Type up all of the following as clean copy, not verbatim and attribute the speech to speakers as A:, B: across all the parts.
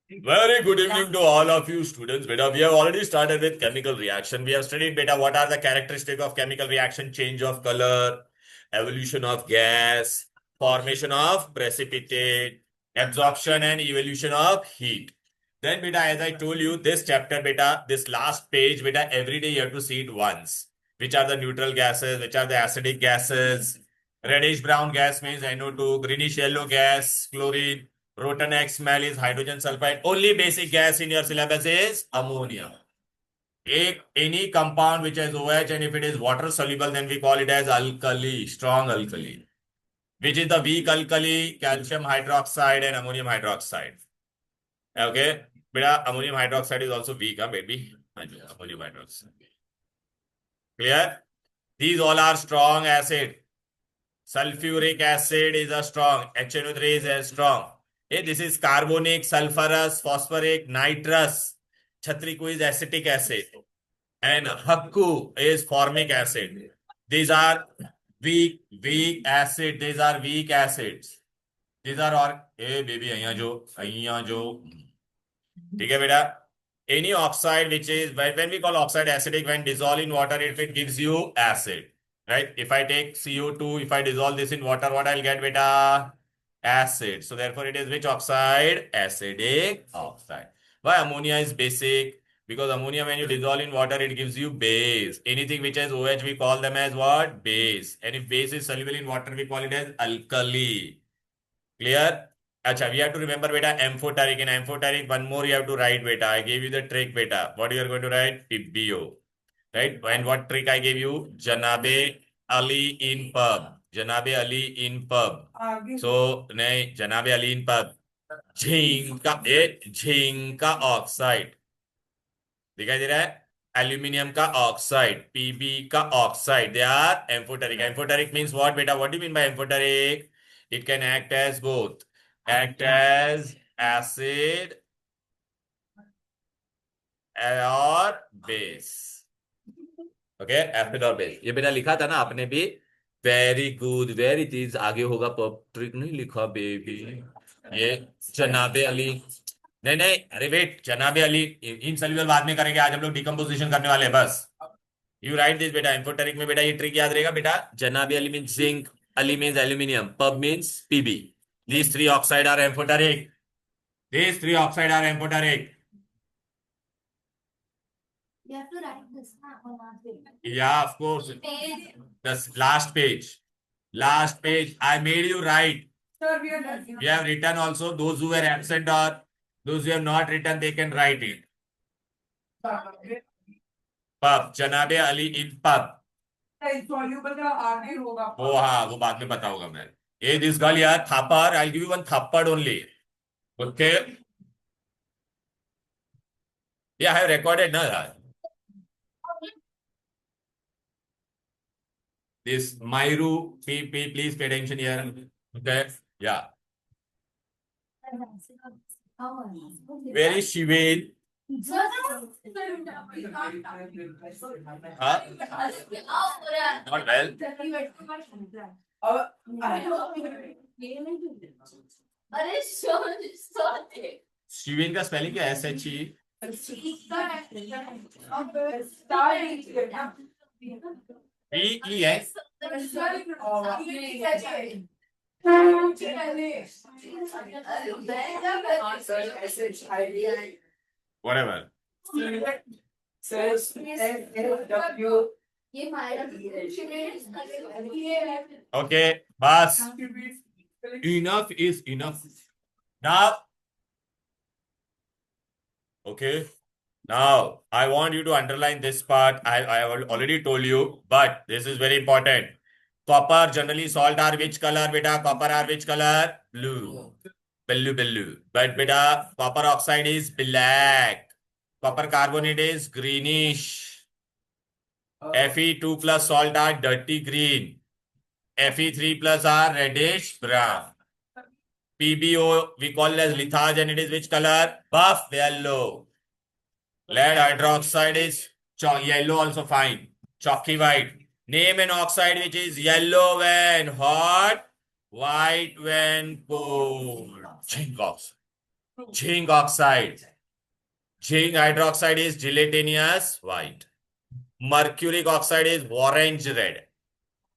A: Very good evening to all of you students. Beta, we have already started with chemical reaction. We have studied beta what are the characteristics of chemical reaction, change of color, evolution of gas, formation of precipitate, absorption and evolution of heat. Then beta, as I told you, this chapter beta, this last page beta, every day you have to see it once. Which are the neutral gases, which are the acidic gases. Reddish brown gas means NO2, greenish yellow gas, chlorine. Protonex smell is hydrogen sulfide. Only basic gas in your syllabus is ammonia. Any compound which has OH and if it is water soluble, then we call it as alkali, strong alkali. Which is the weak alkali, calcium hydroxide and ammonium hydroxide. Okay, beta ammonium hydroxide is also weak, huh, baby? Ammonium hydroxide. Clear? These all are strong acid. Sulfuric acid is a strong. HNO3 is a strong. Hey, this is carbonic, sulfurous, phosphoric, nitrous. Chatriku is acetic acid. And Hakku is formic acid. These are weak acid. These are weak acids. These are all. Hey, baby, અહીંયા જો. ठीक है बेटा. Any oxide which is when we call oxide acidic, when dissolved in water, if it gives you acid, right? If I take CO2, if I dissolve this in water, what I'll get, beta? Acid. So therefore, it is which oxide? Acidic oxide. Why ammonia is basic? Because ammonia, when you dissolve in water, it gives you base. Anything which has OH, we call them as what? Base. And if base is soluble in water, we call it as alkali. Clear? Acha, we have to remember beta amphoteric. In amphoteric, one more you have to write beta. I gave you the trick beta. What you are going to write? PBO. Right? And what trick I gave you? Janabe Ali in pub. Janabe Ali in pub. So, नहीं Janabe Ali in pub. Zinc का oxide दिखाई दे रहा है aluminium का oxide PB का oxide they are amphoteric amphoteric means what बेटा what do you mean by amphoteric it can act as both act as acid or base. Okay acid और base ये बेटा लिखा था ना आपने भी वेरी गुड वेरी चीज आगे होगा ट्रिक नहीं लिखा बेबी ये जनाबे अली नहीं नहीं अरे वेट जनाबे अली इन सॉल्यूबल बाद में करेंगे आज हम लोग डिकम्पोजिशन करने वाले हैं बस यू राइट दिस बेटा इंफोटेरिक में बेटा ये ट्रिक याद रहेगा बेटा जनाबे Ali means zinc Ali means aluminium पब means PB these three oxide are amphoteric these three oxide are amphoteric.
B: You have to write this on last page.
A: Yeah, of course. The last page. Last page. I made you write.
B: Sir, we are done.
A: You have written also. Those who were absent or those who have not written, they can write it. Pub. Janabe Ali in pub.
B: Insoluble का आगे होगा.
A: वो हाँ वो बाद में बताऊंगा मैं. Hey, this girl यार Thapar. I'll give you one thappad only. Okay. Yeah, I have recorded ना यार. This Myru, please pay attention here. Okay. Yeah. Where is Shivin? Huh? Not well.
B: अरे
A: शिवेन का स्पेलिंग क्या है SHE VEN whatever. Okay, bas. Enough is enough. Now, okay. Now, I want you to underline this part. I have already told you, but this is very important. Copper, generally salt are which color, beta? Copper are which color? Blue. Blue. But beta, copper oxide is black. Copper carbonate is greenish. Fe2 plus salt are dirty green. Fe3 plus are reddish brown. PbO we call it as litharge and it is which color? Buff yellow. Lead hydroxide is yellow also fine. Chalky white. Name an oxide which is yellow when hot, white when cold. Zinc oxide. Zinc oxide. Zinc hydroxide is gelatinous white. Mercuric oxide is orange red.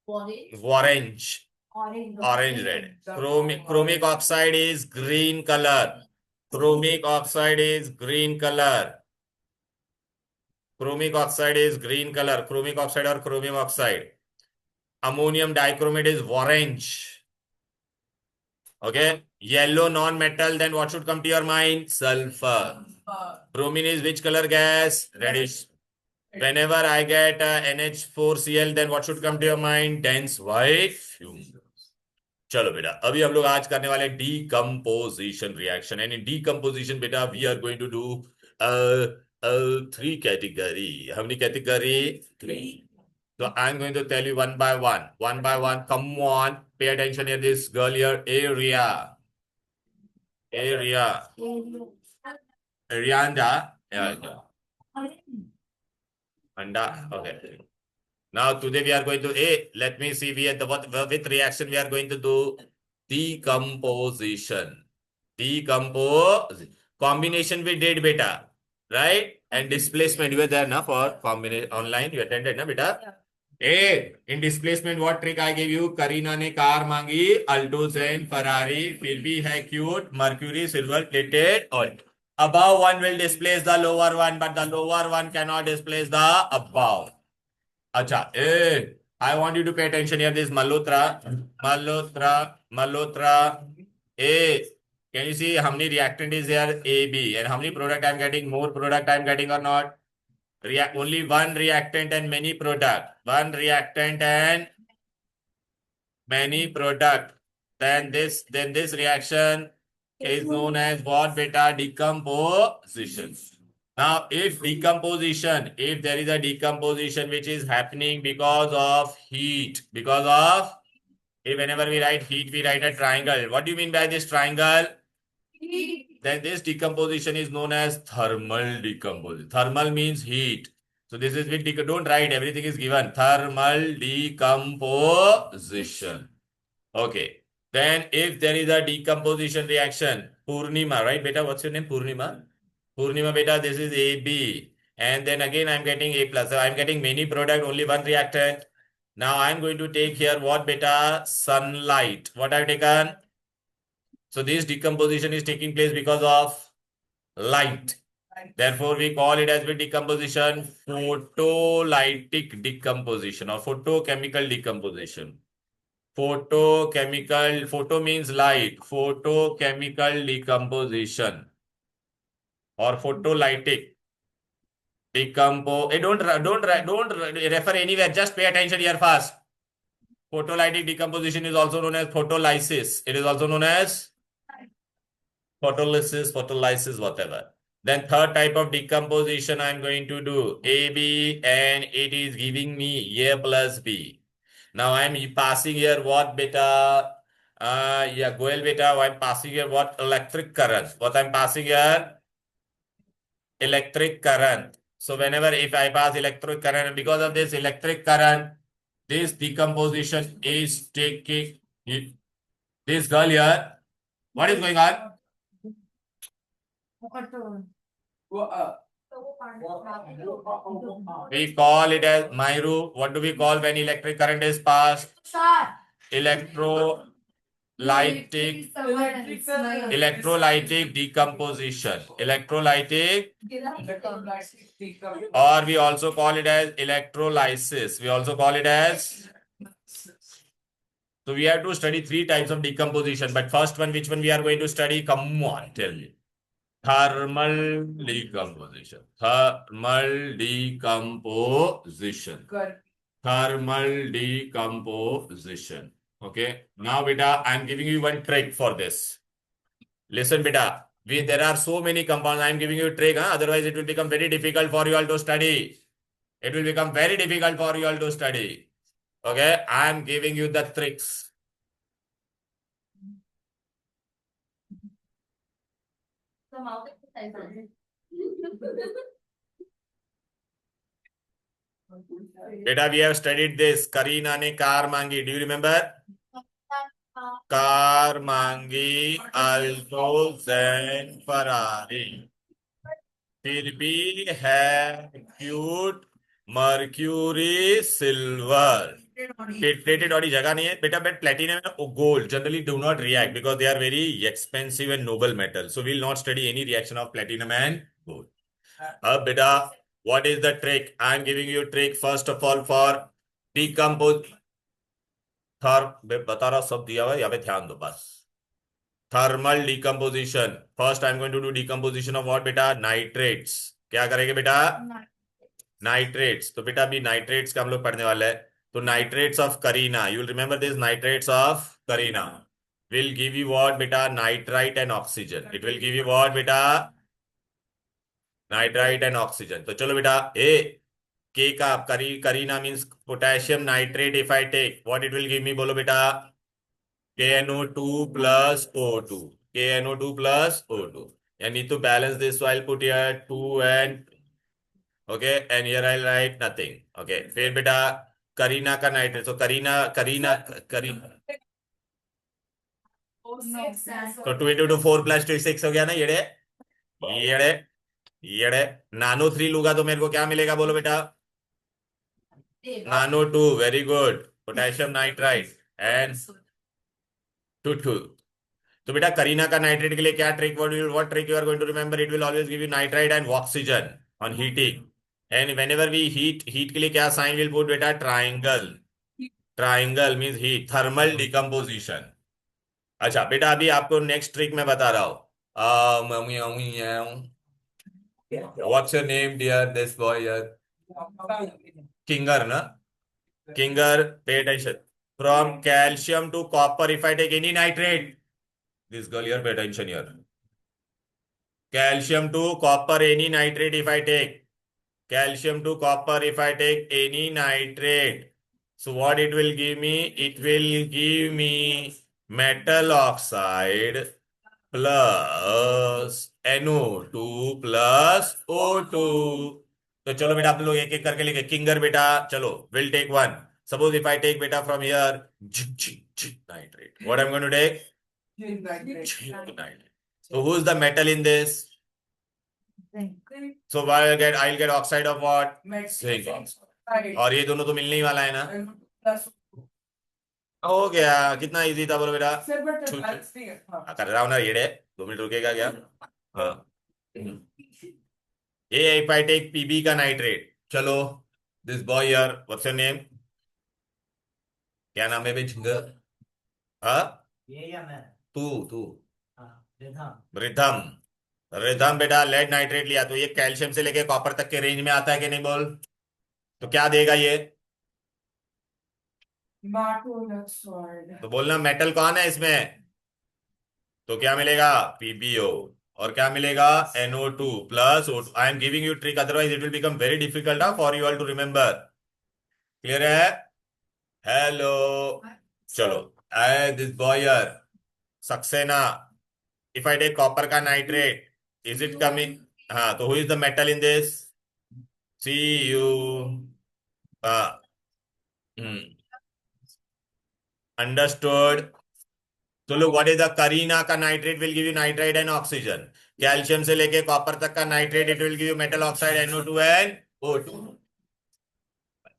A: Orange. Orange red. Chromic oxide is green color. Chromic oxide is green color. Chromic oxide is green color. Chromic oxide or chromium oxide. Ammonium dichromate is orange. Okay. Yellow non-metal, then what should come to your mind? Sulfur. Bromine is which color gas? Reddish. Whenever I get NH4Cl, then what should come to your mind? Dense white fume. चलो बेटा अभी हम लोग आज करने वाले decomposition reaction and in decomposition बेटा we are going to do three category हमने category three so I'm going to tell you one by one come on pay attention here this girl here area Arianda yeah anda okay. Now today we are going to let me see we at the what with reaction we are going to do decomposition. Combination we did beta, right? And displacement you were there na for combination online you attended na beta. In displacement what trick I gave you? Karina ने car मांगी अल्टोजेन Ferrari फिर भी है cute mercury silver plated oil. Above one will displace the lower one but the lower one cannot displace the above. Acha, I want you to pay attention here. This Malhotra. Can you see how many reactant is there? AB. And how many product I'm getting? More product I'm getting or not? Only one reactant and many product. One reactant and many product. Then this reaction is known as what beta? Decomposition. Now, if there is a decomposition which is happening because of heat, whenever we write heat, we write a triangle. What do you mean by this triangle? Heat. Then this decomposition is known as thermal decomposition. Thermal means heat. So this is with don't write, everything is given. Thermal decomposition. Okay. Then if there is a decomposition reaction, Purnima, right beta? What's your name? Purnima beta, this is AB. And then again I'm getting A plus. So I'm getting many product, only one reactant. Now I'm going to take here what beta? Sunlight. What I've taken? So this decomposition is taking place because of light. Therefore, we call it as with decomposition photolytic decomposition or photochemical decomposition. Photo means light. Photochemical decomposition or photolytic don't refer anywhere. Just pay attention here first. Photolytic decomposition is also known as photolysis. It is also known as photolysis, whatever. Then third type of decomposition I'm going to do AB and it is giving me A plus B. Now I'm passing here what beta? Goel beta. I'm passing here what? Electric current. What I'm passing here? Electric current. So whenever if I pass electric current, because of this electric current, this decomposition is taking this girl here. What is going on? We call it as Myru. What do we call when electric current is passed? Electrolytic decomposition. Or we also call it as electrolysis. So we have to study three types of decomposition. But first one, which one we are going to study? Come on, tell me. Thermal decomposition. Thermal decomposition. Okay. Now, beta, I am giving you one trick for this. Listen, beta. There are so many compounds. I am giving you a trick. Otherwise, it will become very difficult for you all to study. Okay. I am giving you the tricks. Beta, we have studied this. Karina ne car mangi. Do you remember? Car मांगी Alto Zen Ferrari, फिर भी है cute mercury silver. Plated और जगह नहीं है बेटा, but platinum and gold generally do not react because they are very expensive and noble metal, so we'll not study any reaction of platinum and gold. अब बेटा what is the trick? I am giving you trick first of all for decompose थर, बता रहा सब दिया हुआ है, यहाँ पे ध्यान दो बस। Thermal decomposition, first I am going to do decomposition of what बेटा? नाइट्रेट्स। क्या करेंगे बेटा? नाइट्रेट्स। तो बेटा अभी नाइट्रेट्स का हम लोग पढ़ने वाले हैं। तो nitrates of Kareena, you will remember this, nitrates of Kareena will give you what beta? Nitrite and oxygen. It will give you what beta? Nitrite and oxygen. तो चलो बेटा ए के का Kareena means potassium nitrate, if I take what it will give me, बोलो बेटा? KNO2 plus O2. KNO2 plus O2. I need to balance this, so I'll put here 2 and okay, and here I'll write nothing. Okay, फिर बेटा करीना का nitrate, तो करीना करीना करीना तो 2 into 2 4 plus 2 6 हो गया ना ये ये नानो 3 लूंगा तो मेरे को क्या मिलेगा बोलो बेटा? Nano 2, very good, potassium nitrite and 2 तो बेटा करीना का नाइट्रेट के लिए क्या trick, what trick you are going to remember? It will always give you nitrite and oxygen on heating, and whenever we heat के लिए क्या साइन विल पुट बेटा? Triangle. Triangle means heat, thermal decomposition. अच्छा बेटा अभी आपको next trick मैं बता रहा हूँ। What's your name dear this boy? Kinger ना? Kinger, pay attention. From calcium to copper if I take any nitrate, this girl here, pay attention here. Calcium to copper any nitrate if I take. Calcium to copper if I take any nitrate. So what it will give me? It will give me metal oxide plus NO2 plus O2. तो चलो बेटा आप लोग एक एक करके लिखे। किंगर बेटा चलो, will take one. Suppose if I take beta from here, nitrate. What I'm going to take? Nitrate. So who's the metal in this? So I'll get oxide of what? Zinc oxide. और ये दोनों तो मिलने ही वाला है ना? हो गया, कितना इजी था बोलो बेटा? कर रहा हूँ ना ये 2 मिनट रुकेगा क्या? हाँ, ये if I take PB का नाइट्रेट, चलो this boy here, what's your name? क्या नाम है बे झिंगर? हाँ,
C: ये या मैं?
A: तू तू
C: रिधम।
A: रिधम। रिधम बेटा लेड नाइट्रेट लिया, तो ये कैल्शियम से लेके कॉपर तक के रेंज में आता है कि नहीं बोल? तो क्या देगा ये? तो बोलना मेटल कौन है इसमें? तो क्या मिलेगा? पीबीओ। और क्या मिलेगा? NO2 plus O2। I am giving you trick, otherwise it will become very difficult for you all to remember. Clear है? हेलो, चलो आई दिस बॉयर Saxena, if I take copper का नाइट्रेट, इज इट कमिंग? हाँ, तो who is the metal in this? See you. Understood. तो लोग what is the Kareena का nitrate will give you nitrite and oxygen. Calcium से लेके कॉपर तक का nitrate it will give you metal oxide NO2 and O2।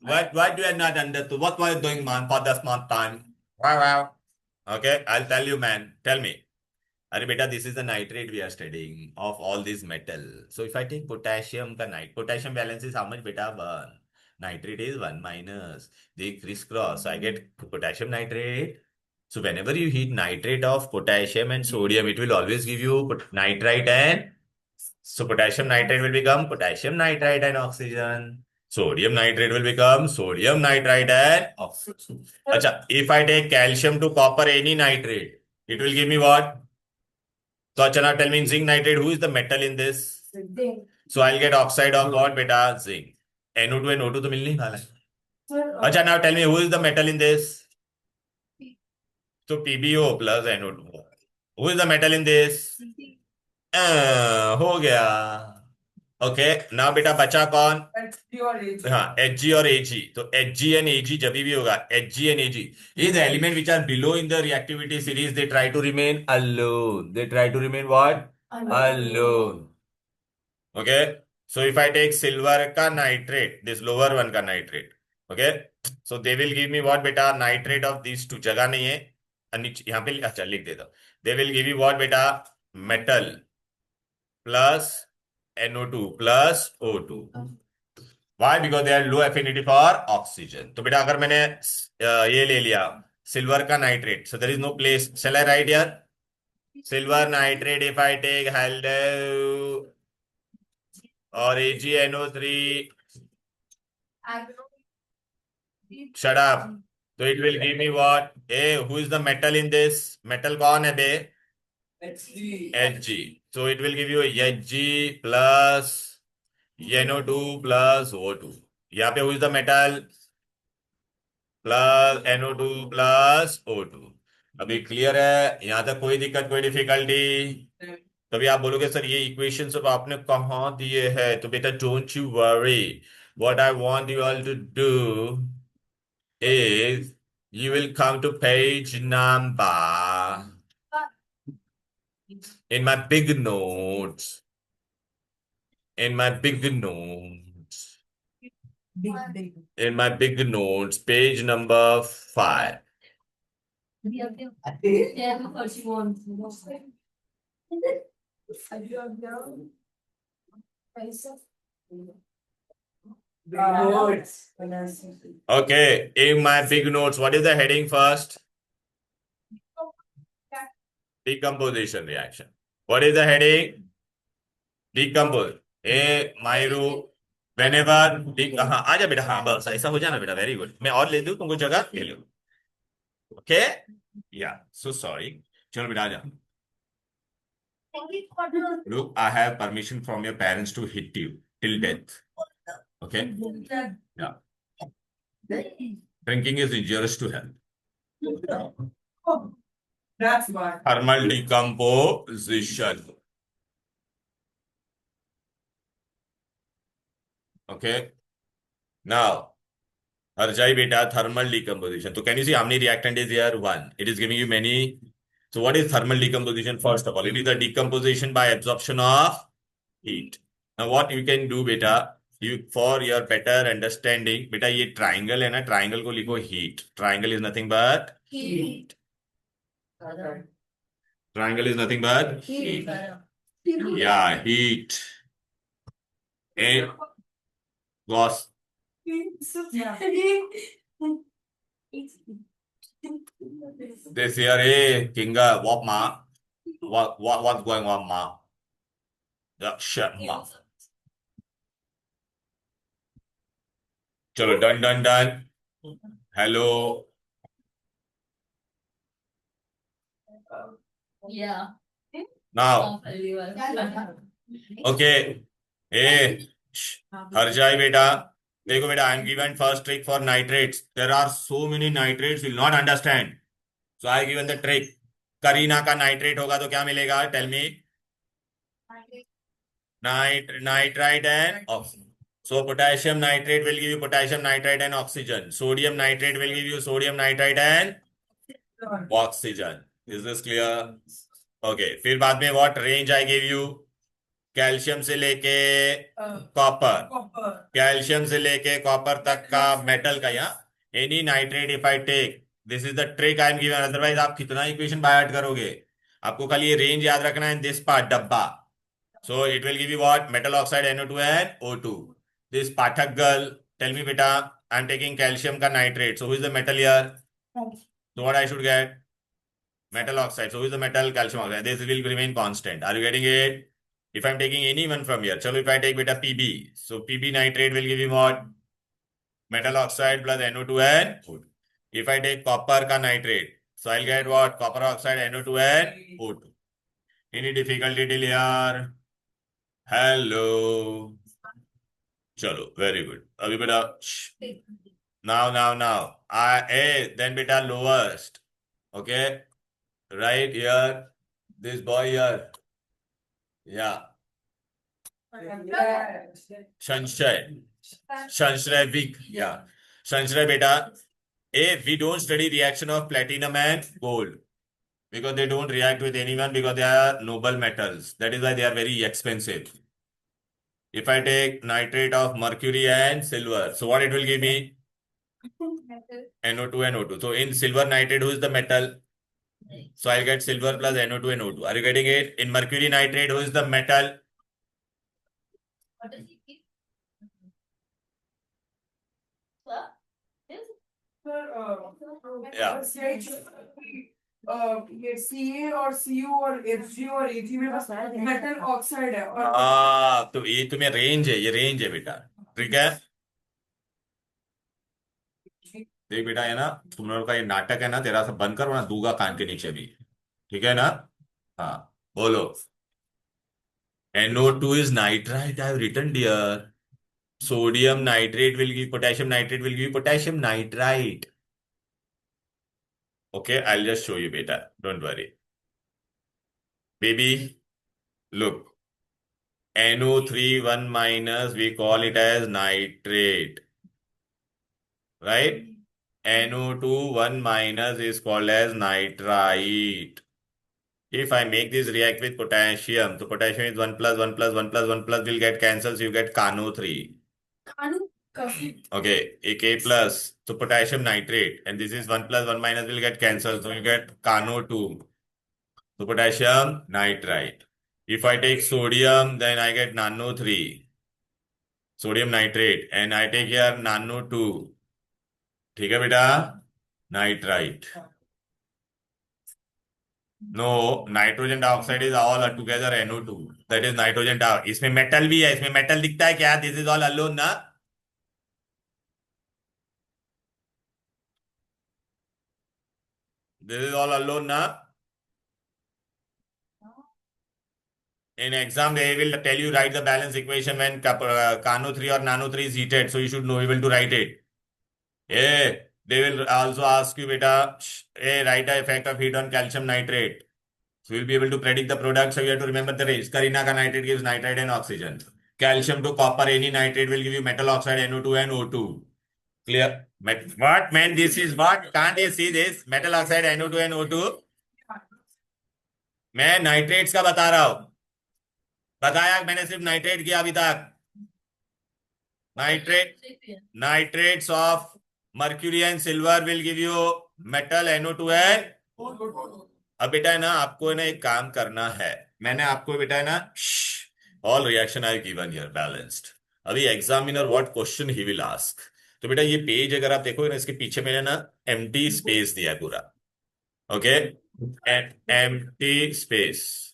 A: Why do you not understand? What were you doing, man, for this month time? Wow. Okay, I'll tell you, man. Tell me. अरे बेटा, this is the nitrate we are studying of all these metal. So if I take potassium का potassium balance is how much बेटा? 1. Nitrate is 1 minus. They crisscross. So I get potassium nitrate. So whenever you heat nitrate of potassium and sodium, it will always give you nitrite and so potassium nitrate will become potassium nitrite and oxygen. Sodium nitrate will become sodium nitrite and oxygen. Acha, if I take calcium to copper any nitrate, it will give me what? So Acha, now tell me in zinc nitrate, who is the metal in this? So I'll get oxide of what beta? Zinc. NO2 and O2 तो मिलने ही वाला है। Acha, now tell me who is the metal in this? So PbO plus NO2. Who is the metal in this? हो गया। Okay now बेटा बचा कौन?
B: HG और AG.
A: हाँ Hg और Ag. तो Hg and Ag जब भी होगा Hg and Ag is the element which are below in the reactivity series. They try to remain alone. They try to remain what? Alone. Okay. So if I take silver ka nitrate, this lower one ka nitrate. Okay. So they will give me what beta? Nitrate of these two. जगह नहीं है. यहाँ पे अच्छा लिख देता हूँ. They will give you what beta? Metal plus NO2 plus O2. Why? Because they are low affinity for oxygen. तो बेटा अगर मैंने ये ले लिया सिल्वर का nitrate, so there is no place. Shall I write here? Silver nitrate if I take haldo or AgNO3. Shut up. So it will give me what? Hey, who is the metal in this? Metal कौन है बे?
B: HG.
A: Hg. So it will give you Hg plus NO2 plus O2. यहाँ पे who is the metal? Plus NO2 plus O2. अभी clear है? यहां तक कोई दिक्कत, कोई डिफिकल्टी? तभी आप बोलोगे सर ये इक्वेशन सब आपने कहाँ दिए हैं? तो बेटा don't you worry. What I want you all to do is you will come to page number in my big notes. In my big notes. In my big notes, page number 5. Okay, in my big notes, what is the heading first? Decomposition reaction. What is the heading? Decompose. ए मायरू whenever हाँ आजा बेटा, हाँ बस ऐसा हो जाना बेटा, वेरी गुड. मैं और ले दूं तुमको जगह, ले लो. ओके या सो सॉरी. चलो बेटा आजा. Look, I have permission from your parents to hit you till death. Okay? Yeah. Drinking is injurious to health.
B: That's why.
A: Thermal decomposition. Okay. Now, Arjai beta, thermal decomposition. So can you see how many reactant is here? One. It is giving you many. So what is thermal decomposition? First of all, it is the decomposition by absorption of heat. Now what you can do beta, you for your better understanding, beta ये triangle है ना, triangle को लिखो heat. Triangle is nothing but heat. Triangle is nothing but heat. Yeah, heat. A was this here a kinga what ma? What's going on ma? Yeah, shit ma. चलो done done done. Hello.
D: Yeah.
A: Now, okay. Hey, हर जाए बेटा. देखो बेटा, I am given first trick for nitrates. There are so many nitrates, will not understand. So I given the trick. Kareena का nitrate होगा तो क्या मिलेगा? Tell me. Nitrite and oxygen. So potassium nitrate will give you potassium nitrate and oxygen. Sodium nitrate will give you sodium nitrite and oxygen. Is this clear? Okay. फिर बाद में what range I gave you? Calcium से लेके copper, calcium से लेके copper तक का metal का, यहाँ any nitrate if I take, this is the trick I am given. Otherwise आप कितना इक्वेशन बाय ऐड करोगे? आपको खाली ये रेंज याद रखना है, दिस पार्ट डब्बा. So it will give you what? Metal oxide NO2 and O2. This Pathak girl, tell me बेटा, आई एम टेकिंग कैल्शियम का nitrate, so who is the metal here? So what I should get? Metal oxide. So who is the metal? Calcium oxide. This will remain constant. Are you getting it? If I'm taking any one from here, chalo, if I take beta Pb, so Pb nitrate will give you what? Metal oxide plus NO2 and O2. If I take copper ka nitrate, so I'll get what? Copper oxide, NO2 and O2. Any difficulty till here? Hello. Chalo, very good. Abhi beta, now. Then beta lowest. Okay. Right here, this boy here. Yeah. संशय, संशय weak, yeah. संशय beta, we don't study reaction of platinum and gold because they don't react with anyone because they are noble metals. That is why they are very expensive. If I take nitrate of mercury and silver, so what it will give me? NO2 and O2. So in silver nitrate, who is the metal? So I'll get silver plus NO2 and O2. Are you getting it? In mercury nitrate, who is the metal? Yeah.
B: ये Ca और Cu और Fg और Ag में बस metal oxide है और
A: तो ये तुम्हें रेंज है, ये रेंज है बेटा, ठीक है। देख बेटा, है ना, तुम लोगों का ये नाटक है ना, तेरा सब बंद कर वरना दूंगा कान के नीचे भी, ठीक है ना। हाँ, बोलो। NO2 is nitrite, I have written dear. Sodium nitrate will give potassium nitrate will give potassium nitrite. Okay, I'll just show you beta. Don't worry. Baby, look. NO3 1 minus, we call it as nitrate. Right? NO2 1 minus is called as nitrite. If I make this react with potassium, so potassium is 1 plus 1 plus 1 plus 1 plus will get cancelled, so you get CaNO3. Okay, a K plus, so potassium nitrate, and this is 1 plus 1 minus will get cancelled, so you get CaNO2. So potassium nitrite. If I take sodium, then I get NaNO3, sodium nitrate, and I take here NaNO2. ठीक है बेटा, nitrite. No, nitrogen dioxide is all together NO2, that is nitrogen di. इसमें metal भी है, इसमें metal दिखता है क्या? दिस इज ऑल अलोन ना, दिस इज ऑल अलोन ना। In exam, they will tell you write the balance equation when CaNO3 or NaNO3 is heated, so you should know able to write it. Yeah, they will also ask you, beta, write the effect of heat on calcium nitrate. So you'll be able to predict the product. So you have to remember the rates. Carina ka nitrate gives nitrite and oxygen. Calcium to copper, any nitrate will give you metal oxide NO2 and O2. Clear? What man? This is what? Can't you see this? Metal oxide NO2 and O2. मैं nitrates का बता रहा हूं, बताया मैंने सिर्फ nitrate किया अभी तक। Nitrates of mercury and silver will give you metal NO2 and. अब बेटा है ना, आपको है ना एक काम करना है, मैंने आपको बेटा है ना, all reaction I given here balanced. अभी examiner what question he will ask, तो बेटा ये पेज अगर आप देखोगे ना, इसके पीछे मैंने ना एम्प्टी स्पेस दिया है पूरा। Okay, empty space.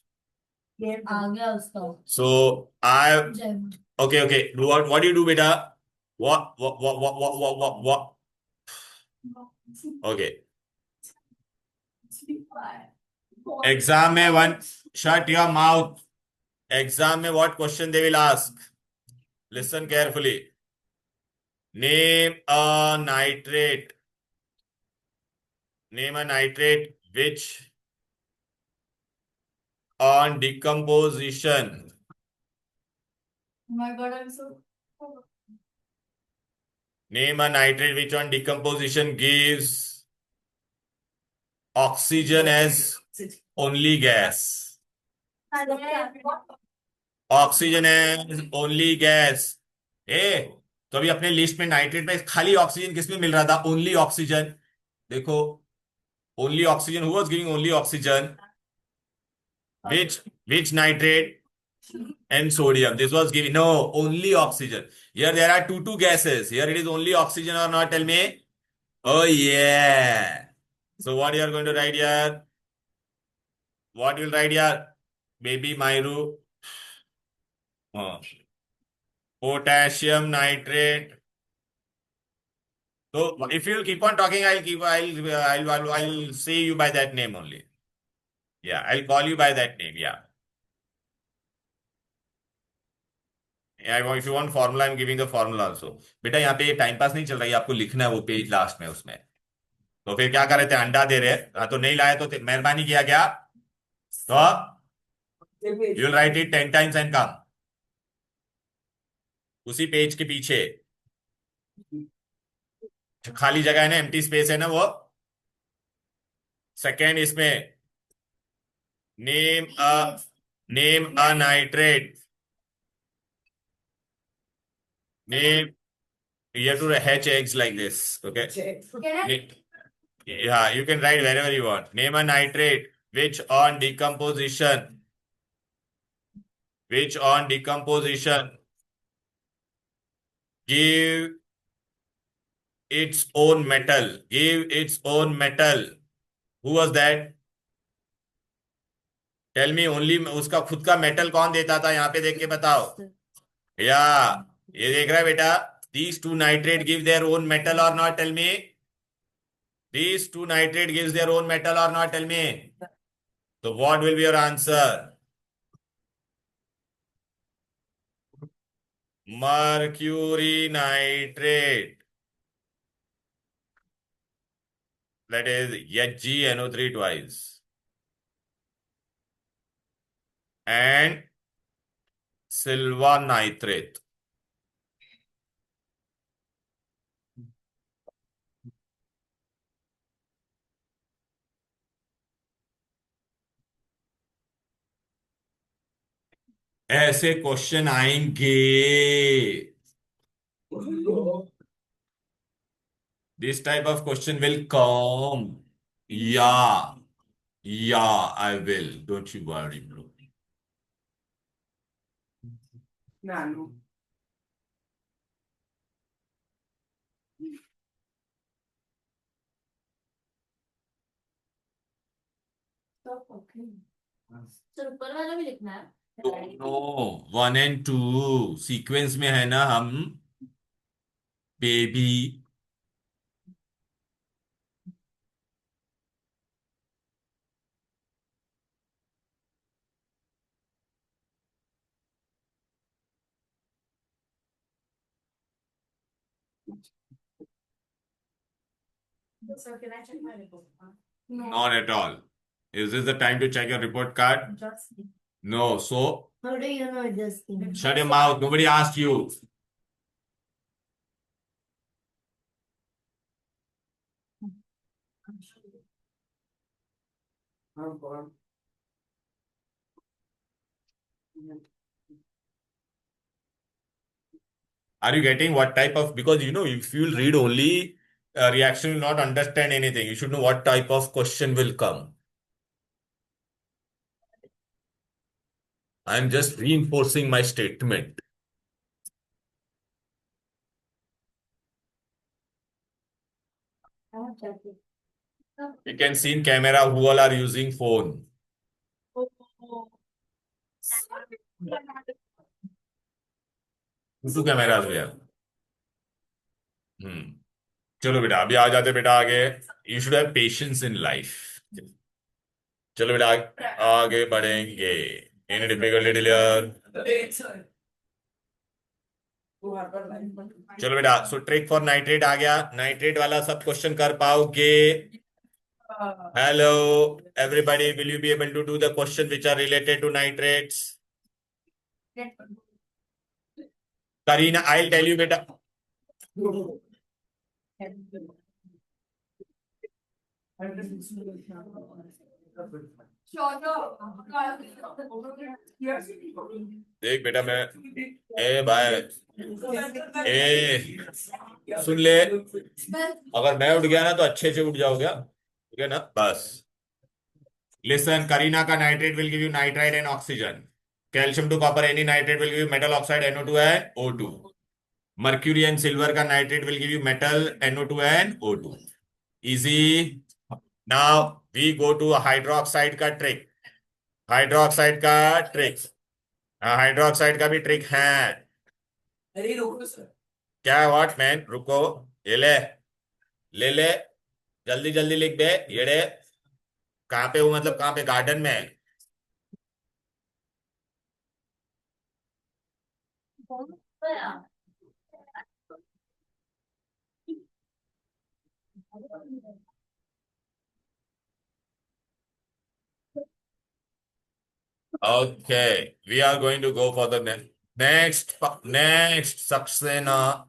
D: आ गया उसका
A: सो आई,
D: जय
A: okay, okay, what do you do beta? What okay, exam में one, shut your mouth, exam में what question they will ask, listen carefully. Name a nitrate, name a nitrate which on decomposition,
D: my god I'm so
A: name a nitrate which on decomposition gives oxygen as only gas. Oxygen is only gas. तो अभी अपने list में nitrate में खाली oxygen किसमें मिल रहा था? Only oxygen. देखो, only oxygen, who was giving only oxygen? which nitrate? And sodium. This was giving, no, only oxygen. Here there are two gases, here it is only oxygen or not, tell me. Oh yeah, so what you are going to write here? What you will write here, baby Myru? Potassium nitrate. So if you keep on talking, I'll say you by that name only. Yeah, I'll call you by that name. Yeah. If you want formula, I'm giving the formula also. बेटा यहाँ पे time pass नहीं चल रही है, आपको लिखना है वो पेज लास्ट में उसमें। तो फिर क्या कर रहे थे? अंडा दे रहे, हाँ तो नहीं लाए तो मेहरबानी किया क्या? तो you'll write it 10 times and come. उसी पेज के पीछे खाली जगह है ना, एम्प्टी स्पेस है ना वो। सेकेंड इसमें name a nitrate, name, you have to hatch eggs like this, okay? Yeah, you can write wherever you want. Name a nitrate which on decomposition give its own metal. Give its own metal. Who was that? Tell me only, उसका खुद का metal कौन देता था, यहाँ पे देख के बताओ। या ये देख रहा है बेटा, these two nitrate give their own metal or not, tell me. These two nitrate gives their own metal or not, tell me. So what will be your answer? Mercury nitrate. That is HgNO3 twice. And silver nitrate. ऐसे question आएंगे। This type of question will come. Yeah, I will. Don't you worry, bro.
B: Nano.
D: तो ऊपर वाला भी लिखना है।
A: दोनों 1 and 2 sequence में है ना हम, baby.
D: So can I check my report?
A: Not at all. Is this the time to check your report card?
D: Just
A: No. So
D: how do you know this thing?
A: shut your mouth. Nobody asked you. Are you getting what type of, because if you'll read only reaction, will not understand anything. You should know what type of question will come. I'm just reinforcing my statement. You can see in camera who all are using phone. Two cameras we have. चलो बेटा, अभी आ जाते बेटा आगे। You should have patience in life. चलो बेटा आगे बढ़ेंगे। एनी डिफिकल्टी डिलियर? चलो बेटा, सो ट्रिक फॉर नाइट्रेट आ गया। नाइट्रेट वाला सब क्वेश्चन कर पाओगे? Hello everybody, will you be able to do the question which are related to nitrates? Kareena, I will tell you बेटा। देख बेटा, मैं ए भाई, ए सुन ले, अगर मैं उठ गया ना तो अच्छे से उठ जाओगे, ठीक है ना? बस लिसन, करीना का nitrate will give you nitrite and oxygen. Calcium to copper any nitrate will give you metal oxide NO2 and O2। Mercury and silver का nitrate will give you metal NO2 and O2। Easy. Now we go to hydroxide का ट्रिक। Hydroxide का ट्रिक, hydroxide का भी trick है।
B: अरे रुको सर।
A: क्या? What man? रुको, ये ले, ले ले, जल्दी जल्दी लिख दे। ये रे, कहाँ पे हूँ, मतलब कहाँ पे? गार्डन में है। Okay, we are going to go for the next. Next, Saxena.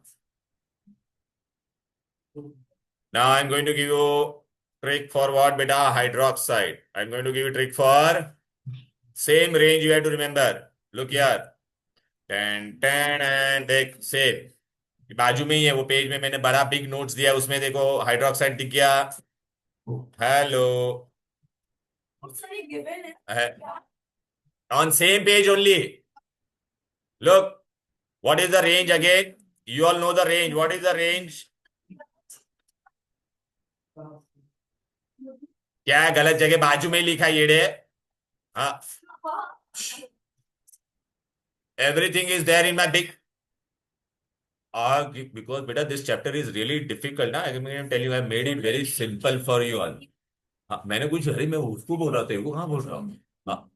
A: Now I'm going to give you trick for what, beta? Hydroxide. I'm going to give you trick for same range you have to remember. Look here. 10, 10 and देख same. बाजू में ही है वो page में मैंने बड़ा big notes दिया उसमें देखो हाइड्रोक्साइड दिख गया. Hello. On same page only. Look, what is the range again? You all know the range. What is the range? क्या है गलत जगह बाजू में लिखा ये डे. हाँ. Everything is there in my big. Because beta, this chapter is really difficult. ना I mean, tell you, I made it very simple for you all. हाँ, मैंने कुछ अरे मैं उसको बोल रहा था वो कहाँ बोल रहा हूँ. हाँ.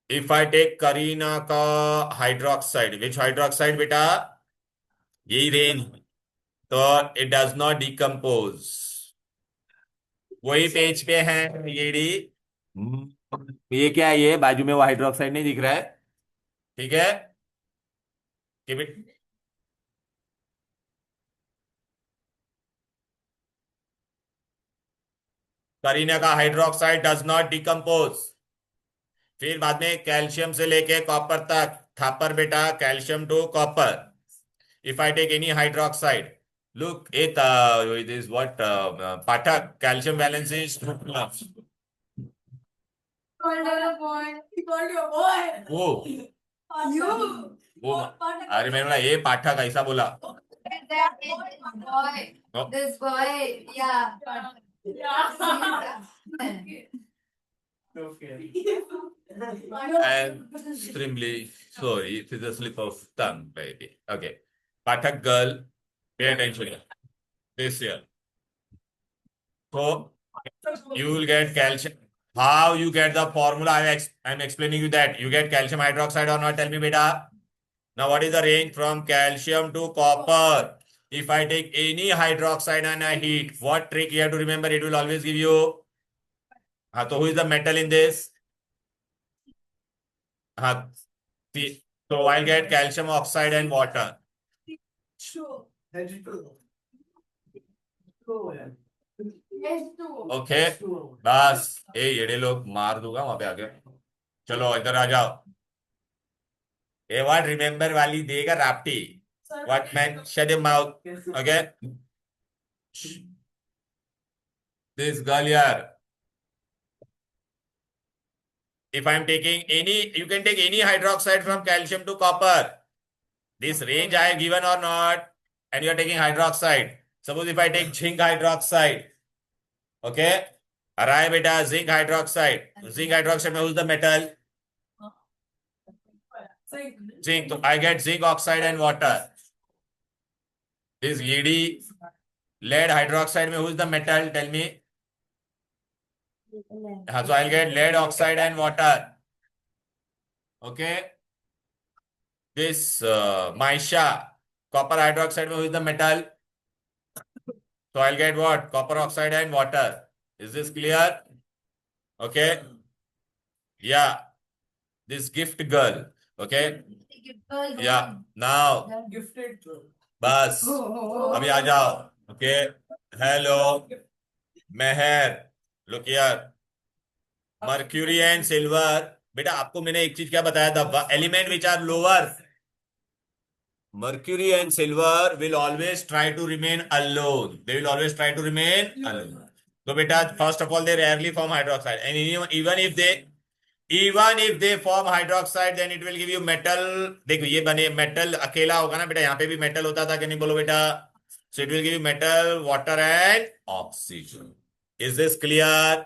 A: If I take Karina का hydroxide, which hydroxide बेटा? यही रेंज. तो it does not decompose. वही पेज पे है ये डी. ये क्या है ये बाजू में वो हाइड्रोक्साइड नहीं दिख रहा है. ठीक है. Keep it. करीना का हाइड्रोक्साइड डज नॉट डिकम्पोज. फिर बाद में कैल्शियम से लेके कॉपर तक थापर बेटा calcium to copper. If I take any hydroxide look it is what Pathak calcium balance is वो वो अरे मैंने बोला ये पाठक ऐसा बोला. No.
D: This boy, yeah.
A: I'm extremely sorry. It is a slip of tongue, baby. Okay. Pathak girl, pay attention here. This year. So, you will get calcium. How you get the formula? I'm explaining you that. You get calcium hydroxide or not? Tell me, beta. Now, what is the range from calcium to copper? If I take any hydroxide and I heat, what trick you have to remember? It will always give you. So, who is the metal in this? So I'll get calcium oxide and water. Okay. बस ये लोग मार दूंगा वहां पे आके. चलो इधर आ जाओ. ये व्हाट रिमेम्बर वाली देगा राप्टी. What man? Shut your mouth. Okay. This girl here. If I'm taking any, you can take any hydroxide from calcium to copper. This range I have given or not, and you are taking hydroxide. Suppose if I take zinc hydroxide, okay? Aray beta, zinc hydroxide. Zinc hydroxide, who's the metal? Zinc. So I get zinc oxide and water. This ED, lead hydroxide, who's the metal? Tell me. So I'll get lead oxide and water. Okay. This Maisha, copper hydroxide, who is the metal? So I'll get what? Copper oxide and water. Is this clear? Okay. Yeah. This gift girl. Okay. Yeah. Now. बस अभी आ जाओ. Okay. Hello. Meher. Look here. Mercury and silver. बेटा आपको मैंने एक चीज क्या बताया था? Element which are lower. Mercury and silver will always try to remain alone. They will always try to remain alone. So beta, first of all, they rarely form hydroxide. And even if they form hydroxide, then it will give you metal. देखो ये बने metal अकेला होगा ना बेटा. यहाँ पे भी metal होता था कि नहीं बोलो बेटा. So it will give you metal, water and oxygen. Is this clear?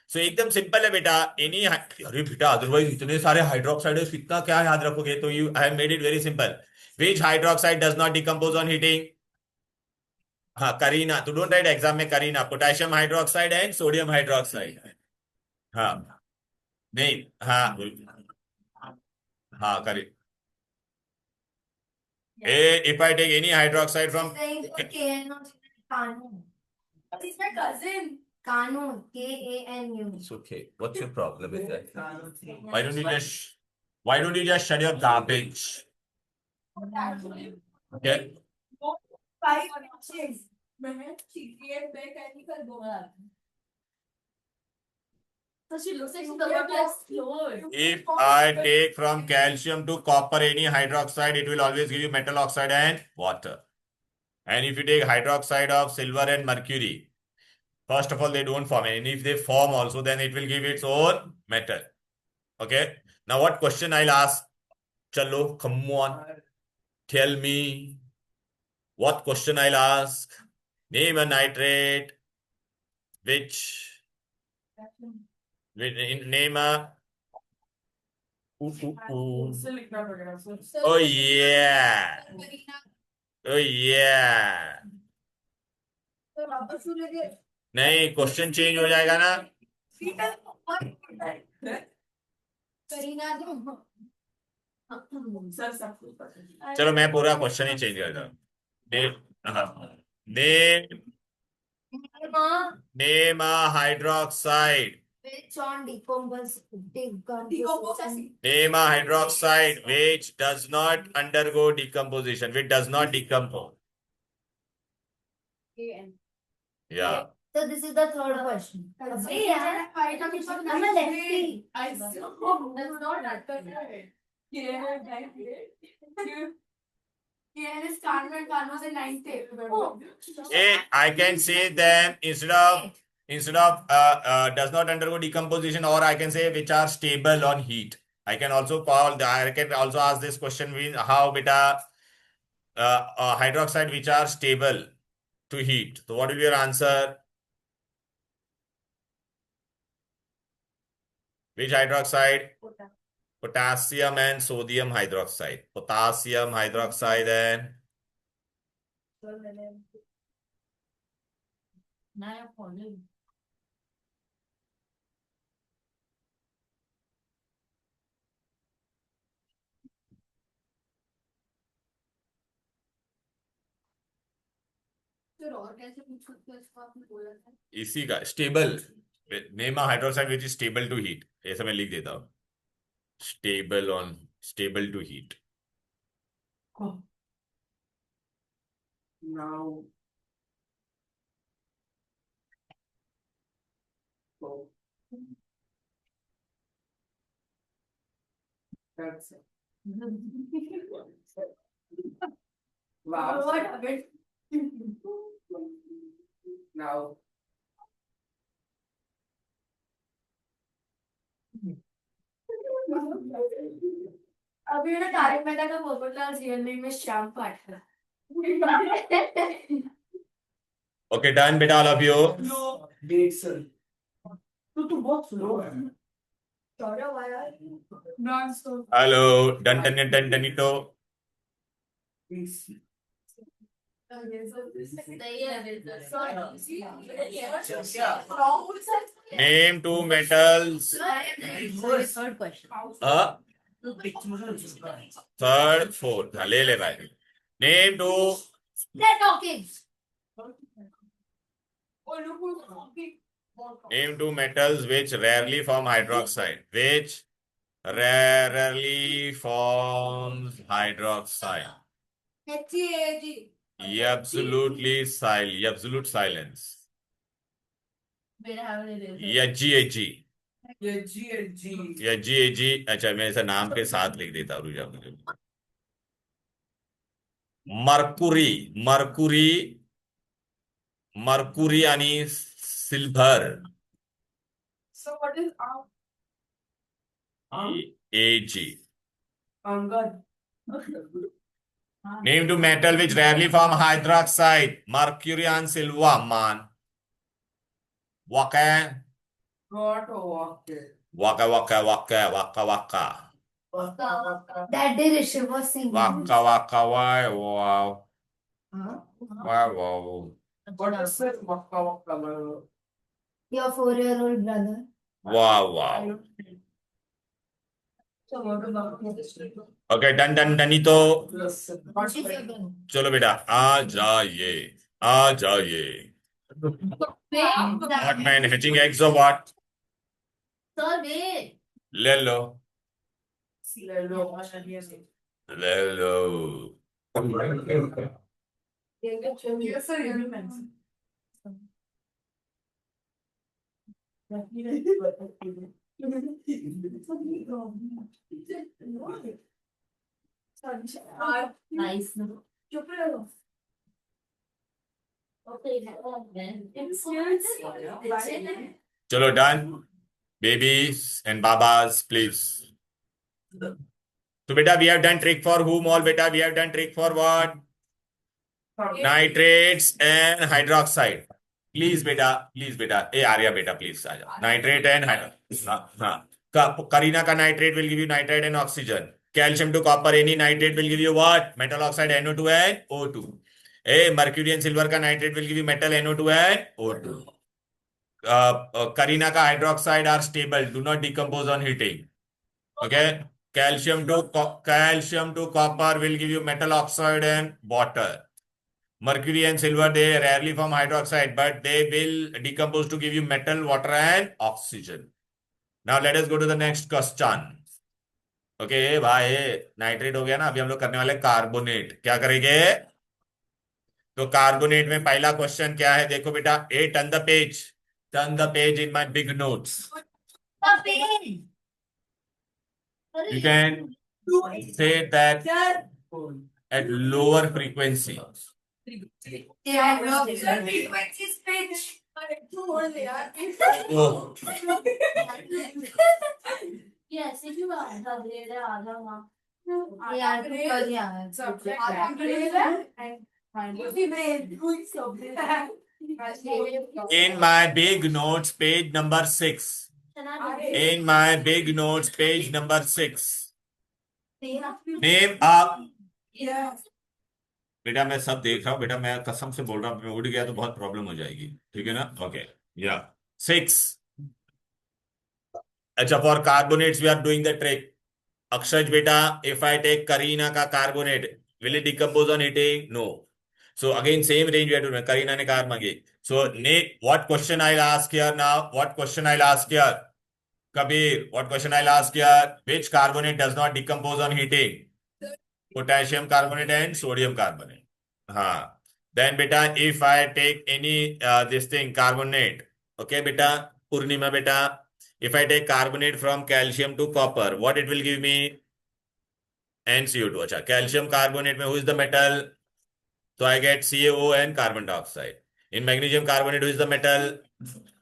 A: So एकदम सिंपल है बेटा. Any अरे बेटा otherwise इतने सारे हाइड्रोक्साइड कितना क्या याद रखोगे. तो I have made it very simple. Which hydroxide does not decompose on heating? हाँ करीना. तो don't write exam में Kareena. Potassium hydroxide and sodium hydroxide. हाँ नहीं हाँ हाँ करी. If I take any hydroxide from
D: He's my cousin. Kanu. Kanu.
A: it's okay. What's your problem with that? Why don't you just Why don't you just shut your garbage? Okay.
D: 5 inches. Create mechanical boomerang. So she looks like she's about to explode.
A: If I take from calcium to copper any hydroxide, it will always give you metal oxide and water. And if you take hydroxide of silver and mercury, first of all, they don't form. And if they form also, then it will give its own metal. Okay. Now, what question I'll ask? Chalo, come on. Tell me. What question I'll ask? Name a nitrate which name a oh yeah. Oh yeah. नहीं question change हो जाएगा ना. चलो मैं पूरा question ही change कर दूं. Name a hydroxide.
D: Which on decomposition.
A: Name a hydroxide which does not undergo decomposition, which does not decompose. Yeah.
D: So this is the third question. I'm a lefty. I know. That's not that. Yeah, this Carmen was in 9th.
A: I can say them instead of does not undergo decomposition, or I can say which are stable on heat. I can also ask this question with how beta hydroxide which are stable to heat. So what will be your answer? Which hydroxide? Potassium and sodium hydroxide. Potassium hydroxide and इसी का stable. Name hydroxide which is stable to heat. ऐसा मैं लिख देता हूँ. Stable to heat.
B: Now. Oh. That's it. Wow.
D: What happened?
B: Now.
D: अभी ना तारक मेहता का पोपटलाल रियल नेम में श्याम पाठक.
A: Okay, done, beta, all of you.
B: No. Dixon. तू बहुत slow है.
D: Sorry, why are you?
B: Non-stop.
A: Hello, done ito.
B: Please.
A: Name two metals.
D: Third question.
A: Third, fourth. ले भाई. Name two.
D: They're talking.
A: Name two metals which rarely form hydroxide. Which rarely forms hydroxide.
D: HCAG.
A: Absolute silence. या GAG.
B: ये G.
A: या GAG. अच्छा मैं ऐसा नाम के साथ लिख देता हूँ. रुजा मुझे. मर्कुरी आणि silver.
B: So what is
A: AG.
B: Angad?
A: Name two metal which rarely form hydroxide. Mercury and silver, man. Waka.
B: What okay.
A: Waka.
D: That day Rishabh was singing.
A: Waka, why? Wow. Wow.
B: What is it? Waka.
D: Your 4-year-old brother.
A: Wow.
B: So what about
A: Okay, done ito.
D: What is your brother?
A: चलो बेटा आ जाइए. What man, hatching eggs or what?
D: Sir, wait.
A: ले लो. Hello.
B: Yes, sir.
D: Nice. Okay.
A: Chalo, done. Babies and babas, please. So, beta, we have done trick for whom all, beta? We have done trick for what? Nitrates and hydroxide. Please, beta. Please, beta. Hey, Arya, beta, please. Nitrate and hydroxide. Karina ka nitrate will give you nitrate and oxygen. Calcium to copper, any nitrate will give you what? Metal oxide NO2 and O2. Hey, mercury and silver ka nitrate will give you metal NO2 and O2. Karina ka hydroxide are stable, do not decompose on heating. Okay. Calcium to copper will give you metal oxide and water. Mercury and silver, they rarely form hydroxide, but they will decompose to give you metal, water, and oxygen. Now let us go to the next question. Okay, भाई nitrate हो गया ना, अभी हम लोग करने वाले carbonate. क्या करेंगे? तो कार्बोनेट में पहला क्वेश्चन क्या है? देखो बेटा, turn the page. Turn the page in my big notes. You can say that at lower frequency. Oh,
D: Yes, if you are the other
A: in my big notes, page number 6. In my big notes, page number 6. Name a. बेटा मैं सब देख रहा हूँ बेटा, मैं कसम से बोल रहा हूँ, मैं उड़ गया तो बहुत प्रॉब्लम हो जाएगी. ठीक है ना? ओके. या 6. अच्छा, for carbonates we are doing the trick. Akshay बेटा, if I take Karina का carbonate, will it decompose on heating? No. So again, same range we are doing. Karina ने कार मांगी. So what question I'll ask here now? What question I'll ask here? Kabir, what question I'll ask here? Which carbonate does not decompose on heating? Potassium carbonate and sodium carbonate. हाँ. Then beta, if I take any this thing carbonate, okay beta, Purnima beta, if I take carbonate from calcium to copper, what it will give me? NCO2. अच्छा, calcium carbonate में who is the metal? So I get CaO and carbon dioxide. In magnesium carbonate, who is the metal?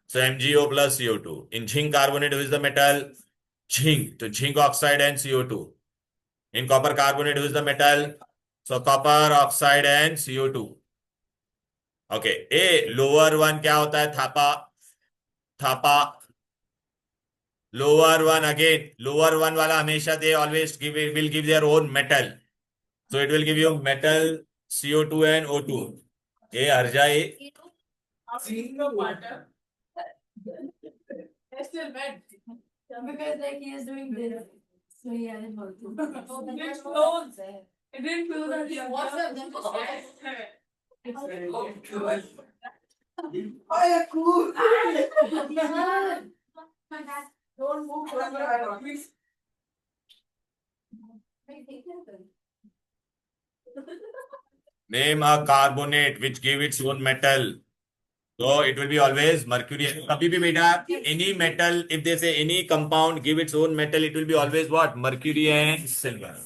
A: So MgO plus CO2. In zinc carbonate, who is the metal? Zinc. So zinc oxide and CO2. In copper carbonate, who is the metal? So copper oxide and CO2. Okay. A lower one क्या होता है? Thapa. Lower one again. Lower one वाला हमेशा they always will give their own metal. So it will give you metal, CO2 and O2. A Arjai.
D: because like he is doing this. So he has
B: It didn't feel that he was cool. Don't move.
A: Name a carbonate which give its own metal. So it will be always mercury. Kabhi bhi beta, any metal, if they say any compound give its own metal, it will be always what? Mercury and silver.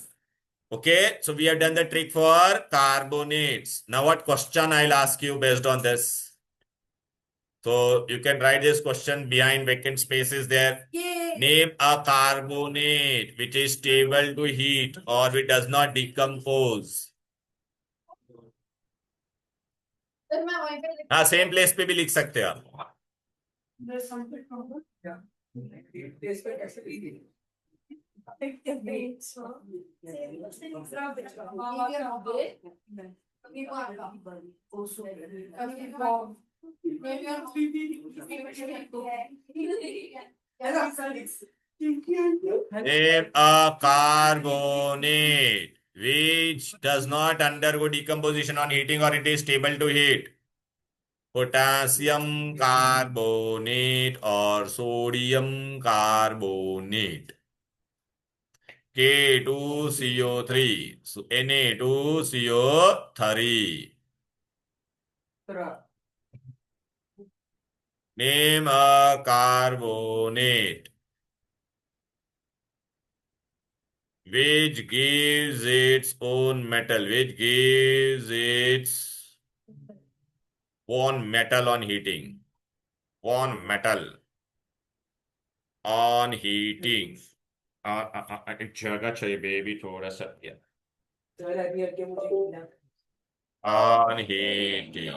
A: Okay, so we have done the trick for carbonates. Now what question I'll ask you based on this? So you can write this question behind vacant spaces there. Name a carbonate which is stable to heat or which does not decompose. हाँ, same place पे भी लिख सकते हैं आप.
B: There's something wrong. Yeah.
A: Name a carbonate which does not undergo decomposition on heating or it is stable to heat. Potassium carbonate or sodium carbonate. K2CO3. So Na2CO3. Name a carbonate which gives its own metal, which gives its own metal on heating. On metal on heating. एक जगह चाहिए baby थोड़ा सा on heating.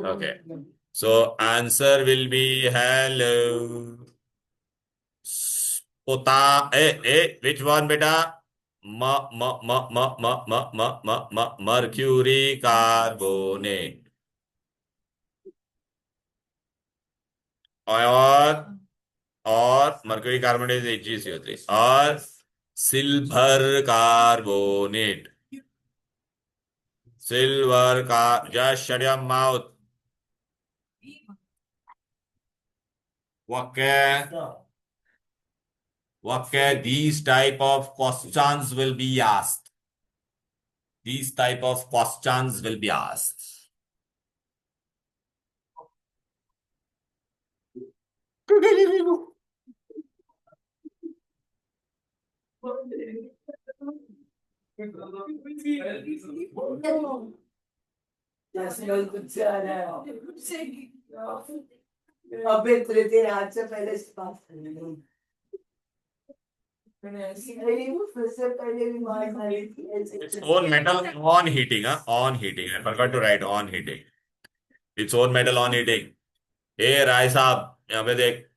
A: Okay. So answer will be hello. Which one, beta? Mercury carbonate. और mercury carbonate HgCO3 और silver carbonate. Silver car, just shut your mouth. Okay, these type of questions will be asked. These type of questions will be asked.
B: अबे तेरे हाथ से पहले पास कर
A: Its own metal on heating, huh? On heating. I forgot to write on heating. Its own metal on heating. Hey, राय साहब, यहाँ पे देख.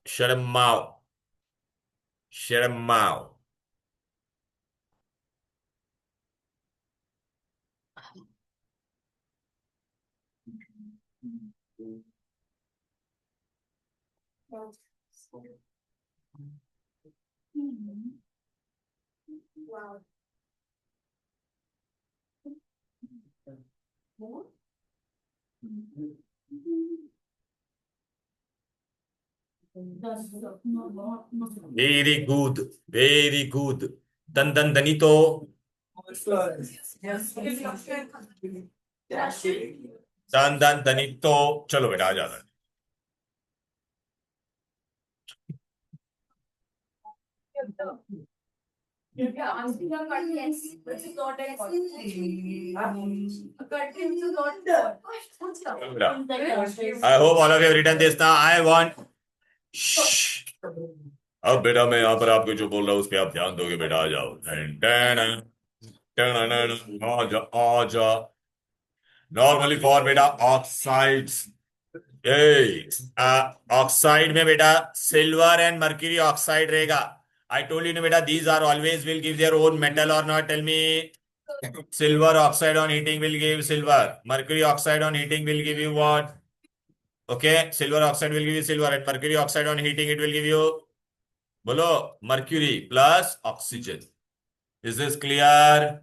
A: Shut him mouth. Shut him mouth.
D: Wow.
A: Very good. Very good. Dan dan danito. Dan dan danito. चलो बेटा आ जाना. I hope all of you have written this now. I want. Shh. अब बेटा मैं यहाँ पर आपको जो बोल रहा हूँ उस पर आप ध्यान दोगे बेटा. आ जाओ. आ जा आ जा. Normally for बेटा oxides. ऑक्साइड में बेटा सिल्वर एंड मर्क्यूरी ऑक्साइड रहेगा. I told you ना बेटा these are always will give their own metal or not. Tell me. Silver oxide on heating will give silver. Mercury oxide on heating will give you what? Okay, silver oxide will give you silver and mercury oxide on heating it will give you. Bolo, mercury plus oxygen. Is this clear?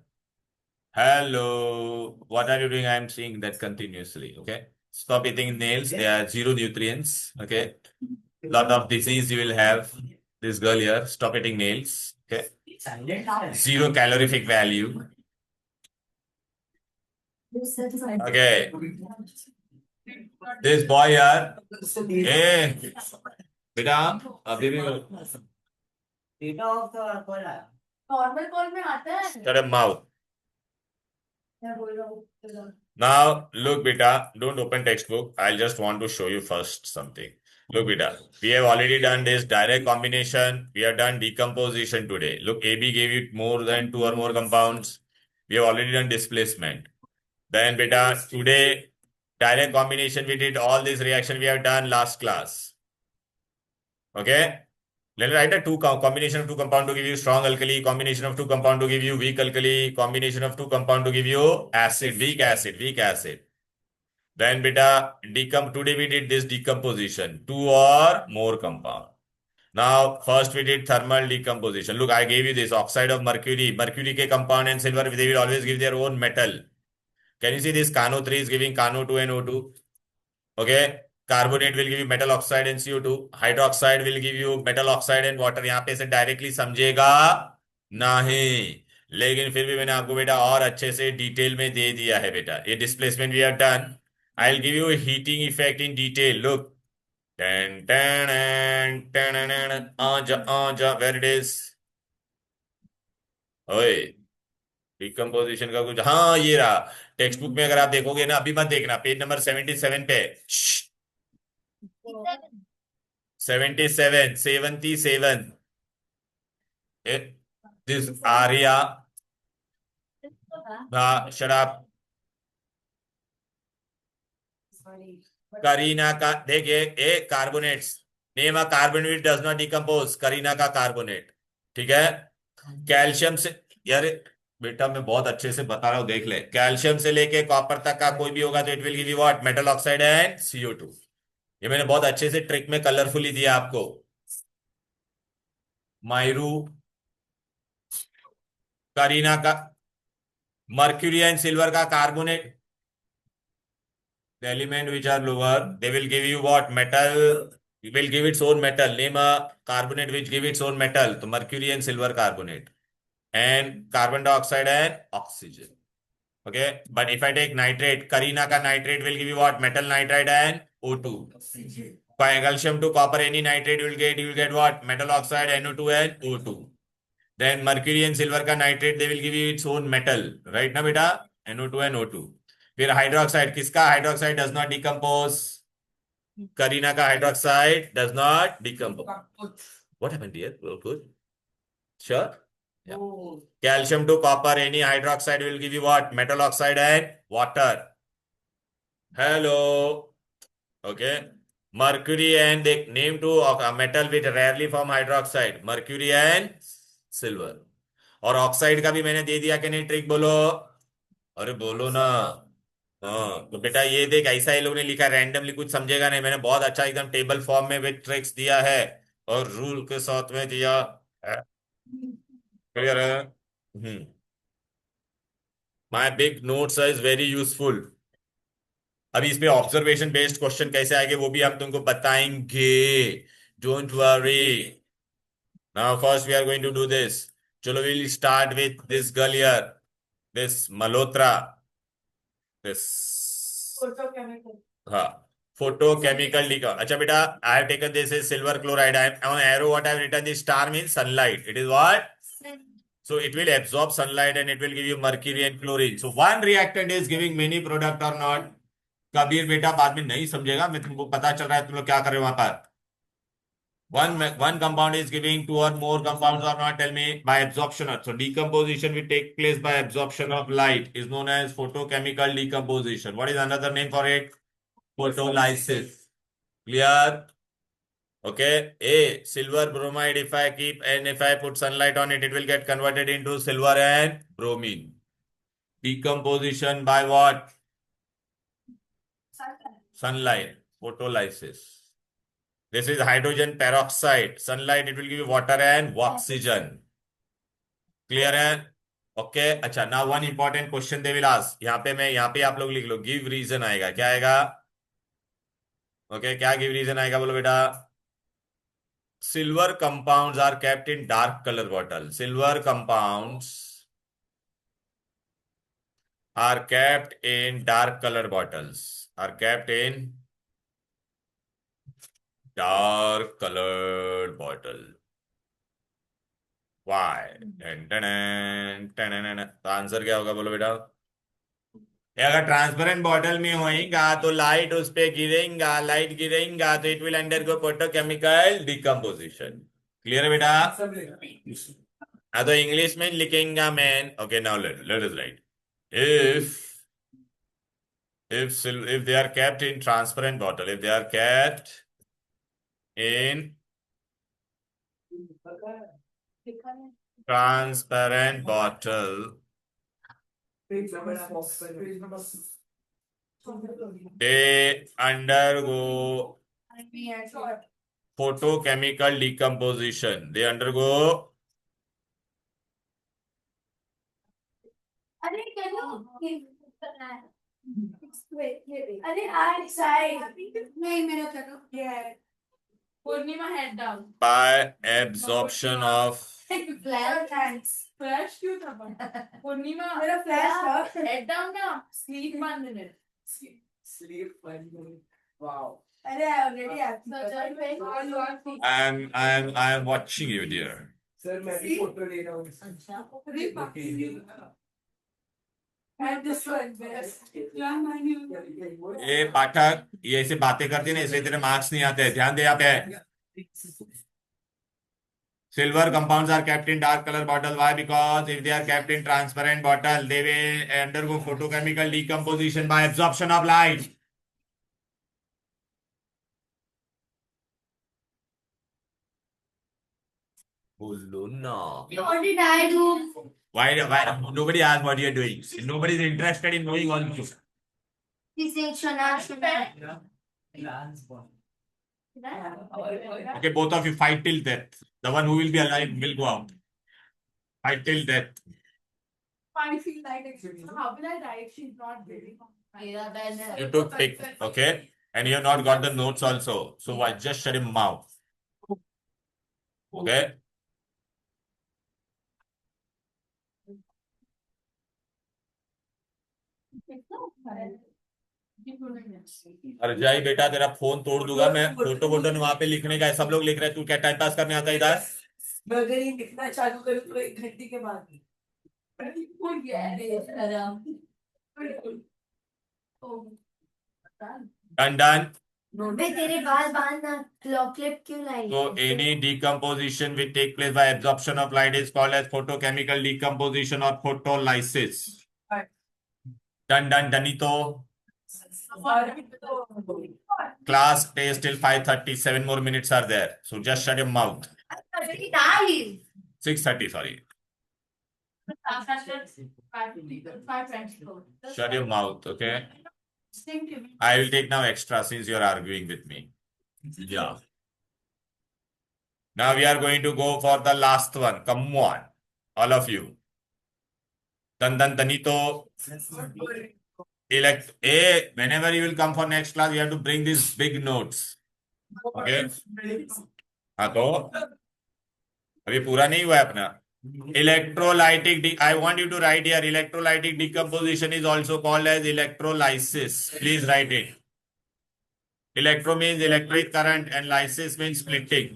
A: Hello. What are you doing? I am seeing that continuously. Okay. Stop eating nails. They are zero nutrients. Okay. Lot of disease you will have. This girl here. Stop eating nails. Okay. Zero calorific value. Okay. This boy here. Hey. बेटा अभी भी
C: Data of the call है.
D: Normal call में आता है.
A: shut your mouth.
D: मैं बोल रहा हूँ.
A: Now, look, beta, don't open textbook. I'll just want to show you first something. Look, beta, we have already done this direct combination. We have done decomposition today. Look, AB gave you more than 2 or more compounds. We have already done displacement. Then, beta, today, direct combination, we did all this reaction we have done last class. Okay? Let me write a combination of two compound to give you strong alkali, combination of two compound to give you weak alkali, combination of two compound to give you acid, weak acid. Then beta, today we did this decomposition, two or more compound. Now, first we did thermal decomposition. Look, I gave you this oxide of mercury. Mercury ke compound and silver, they will always give their own metal. Can you see this? CaNO3 is giving CaNO2 and O2. Okay. Carbonate will give you metal oxide and CO2. Hydroxide will give you metal oxide and water. यहाँ पे से directly समझेगा नहीं, लेकिन फिर भी मैंने आपको बेटा और अच्छे से डिटेल में दे दिया है बेटा. ये displacement we have done. I'll give you a heating effect in detail. Look. Tan, tan, tan, tan, tan, आजा, where it is? ओए, डिकम्पोजिशन का कुछ, हाँ ये रहा. टेक्स्ट बुक में अगर आप देखोगे ना, अभी मत देखना, पेज नंबर 77 पे. 77. This Arya, shut up. Kareena का देखिए, a carbonates. Name a carbonate does not decompose. Kareena का कार्बोनेट. ठीक है. कैल्शियम से, यार बेटा मैं बहुत अच्छे से बता रहा हूं, देख ले. कैल्शियम से लेके कॉपर तक का कोई भी होगा तो it will give you what? Metal oxide and CO2. ये मैंने बहुत अच्छे से ट्रिक में कलरफुली दिया आपको. मायरू, करीना का, मर्क्यूरी एंड सिल्वर का carbonate. The element which are lower, they will give you what? Metal. It will give its own metal. Name a carbonate which give its own metal. So mercury and silver carbonate. And carbon dioxide and oxygen. Okay. But if I take nitrate, Karina ka nitrate will give you what? Metal nitride and O2. Calcium to copper, any nitrate you will get what? Metal oxide, NO2 and O2. Then mercury and silver ka nitrate, they will give you its own metal. Right na beta? NO2 and O2. फिर hydroxide, किसका hydroxide does not decompose? Kareena का hydroxide does not decompose. What happened here? Good. Sure. Calcium to copper, any hydroxide will give you what? Metal oxide and water. Hello. Okay. Mercury and name two metal which rarely form hydroxide, mercury and silver. और oxide का भी मैंने दे दिया कि नहीं? Trick बोलो. अरे बोलो ना. हाँ तो बेटा ये देख, ऐसा ही लोग ने लिखा, रैंडमली कुछ समझेगा नहीं. मैंने बहुत अच्छा एकदम टेबल फॉर्म में विद ट्रिक्स दिया है और रूल के साथ में दिया. क्लियर है? My big notes is very useful. अभी इसमें ऑब्जर्वेशन बेस्ड क्वेश्चन कैसे आएंगे वो भी हम तुमको बताएंगे. Don't worry. Now first we are going to do this. चलो will start with this girl here, this Malhotra. This, हाँ, photochemical decay. अच्छा बेटा, I have taken this as silver chloride. I am on arrow. What I have written, this star means sunlight. It is what? So it will absorb sunlight and it will give you mercury and chlorine. So one reactant is giving many product or not? Kabir बेटा बाद में नहीं समझेगा, मैं तुमको पता चल रहा है तुम लोग क्या कर रहे हो वहां पर. One compound is giving two or more compounds or not? Tell me. By absorption. So decomposition will take place by absorption of light is known as photochemical decomposition. What is another name for it? Photolysis. Clear? Okay. A silver bromide, if I keep and if I put sunlight on it, it will get converted into silver and bromine. Decomposition by what? Sunlight. Photolysis. This is hydrogen peroxide. Sunlight, it will give you water and oxygen. Clear है? Okay. अच्छा, now one important question they will ask. यहाँ पे आप लोग लिख लो. Give reason आएगा. क्या आएगा? Okay, क्या give reason आएगा बोलो बेटा? Silver compounds are kept in dark color bottle. Silver compounds are kept in dark color bottles. Are kept in dark colored bottle. Why? तो आंसर क्या होगा बोलो बेटा? अगर ट्रांसपेरेंट बॉटल में होएगा तो लाइट उस पे गिरेगा, लाइट गिरेगा तो it will undergo photochemical decomposition. Clear है बेटा? हाँ तो इंग्लिश में लिखेंगा man. Okay now let us write. if they are kept in transparent bottle, if they are kept in transparent bottle, they undergo photochemical decomposition. They undergo
D: अरे आज side नहीं मेरा करो
B: Purnima head down.
A: By absorption of
D: flash hands
B: Flash क्यों था पर? Purnima
D: मेरा flash था
B: head down ना. Sleep 1 minute.
C: Sleep 1 minute. Wow.
D: अरे I already have
A: I am watching you, dear.
C: Sir, मैं भी फोटो ले रहा हूँ.
B: And this one best. Yeah, man, you.
A: ये पाठक ये ऐसे बातें करती है ना इसलिए तेरे मार्क्स नहीं आते. ध्यान दे यहाँ पे. Silver compounds are kept in dark color bottle. Why? Because if they are kept in transparent bottle, they will undergo photochemical decomposition by absorption of light. No.
D: what did I do
A: Why? Nobody asked what you are doing. Nobody is interested in knowing all this.
D: this is Shana
C: Lance one.
A: Okay, both of you fight till death. The one who will be alive will go out. Fight till death.
B: I feel like actually. How will I write? She's not ready.
A: You took pick, okay? And you have not got the notes also. So why just shut him mouth. Okay? अरजाई बेटा तेरा phone तोड़ दूंगा मैं. Photo वोटो वहां पे लिखने का है. सब लोग लिख रहे हैं. तू क्या टाइम पास करने आता है इधर?
B: मैं अगर ये लिखना चालू करूँ तो 1 घंटे के बाद.
A: Done.
D: बे तेरे बाल बांधना क्लॉक क्लिप क्यों लाई
A: So any decomposition which take place by absorption of light is called as photochemical decomposition or photolysis. Danito. Class stays till 5:30. 7 more minutes are there. So just shut your mouth. 6:30, sorry. Shut your mouth, okay? I will take now extra since you are arguing with me. Yeah. Now we are going to go for the last one. Come on, all of you. Danito. Whenever you will come for next class, you have to bring these big notes. Okay? हाँ तो अभी पूरा नहीं हुआ है अपना. Electrolytic. I want you to write here. Electrolytic decomposition is also called as electrolysis. Please write it. Electro means electric current and lysis means splitting.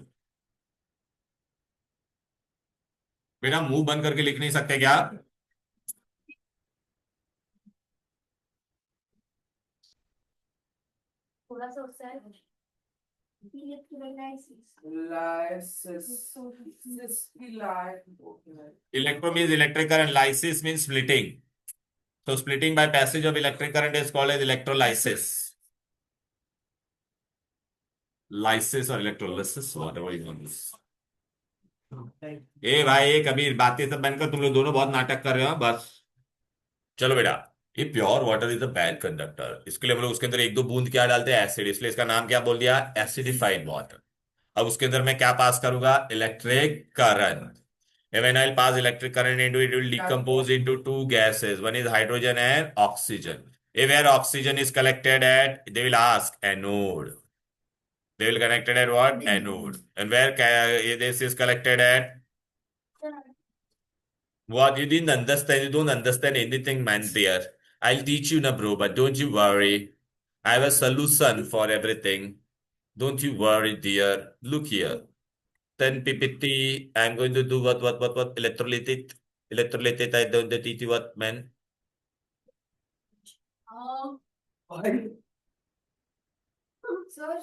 A: बेटा मुंह बंद करके लिख नहीं सकते क्या?
D: थोड़ा सा उससे
A: Electro means electric current. Lysis means splitting. So splitting by passage of electric current is called as electrolysis. Lysis or electrolysis, whatever you want this. ए भाई ये कभी बातें सब बनकर तुम लोग दोनों बहुत नाटक कर रहे हो. बस चलो बेटा. ये pure water is a bad conductor. इसके लिए हम लोग उसके अंदर 1-2 बूंद क्या डालते हैं? एसिड. इसलिए इसका नाम क्या बोल दिया? Acidified water. अब उसके अंदर मैं क्या पास करूंगा? Electric current. When I'll pass electric current into it, it will decompose into 2 gases. One is hydrogen and oxygen. Where oxygen is collected at, they will ask anode. They will connect it at what? Anode. And where this is collected at? What? You didn't understand. You don't understand anything, man, dear. I'll teach you, na bro, but don't you worry. I have a solution for everything. Don't you worry, dear. Look here. 10 ppt. I'm going to do what? Electrolytic. Electrolytic. I don't teach you what, man.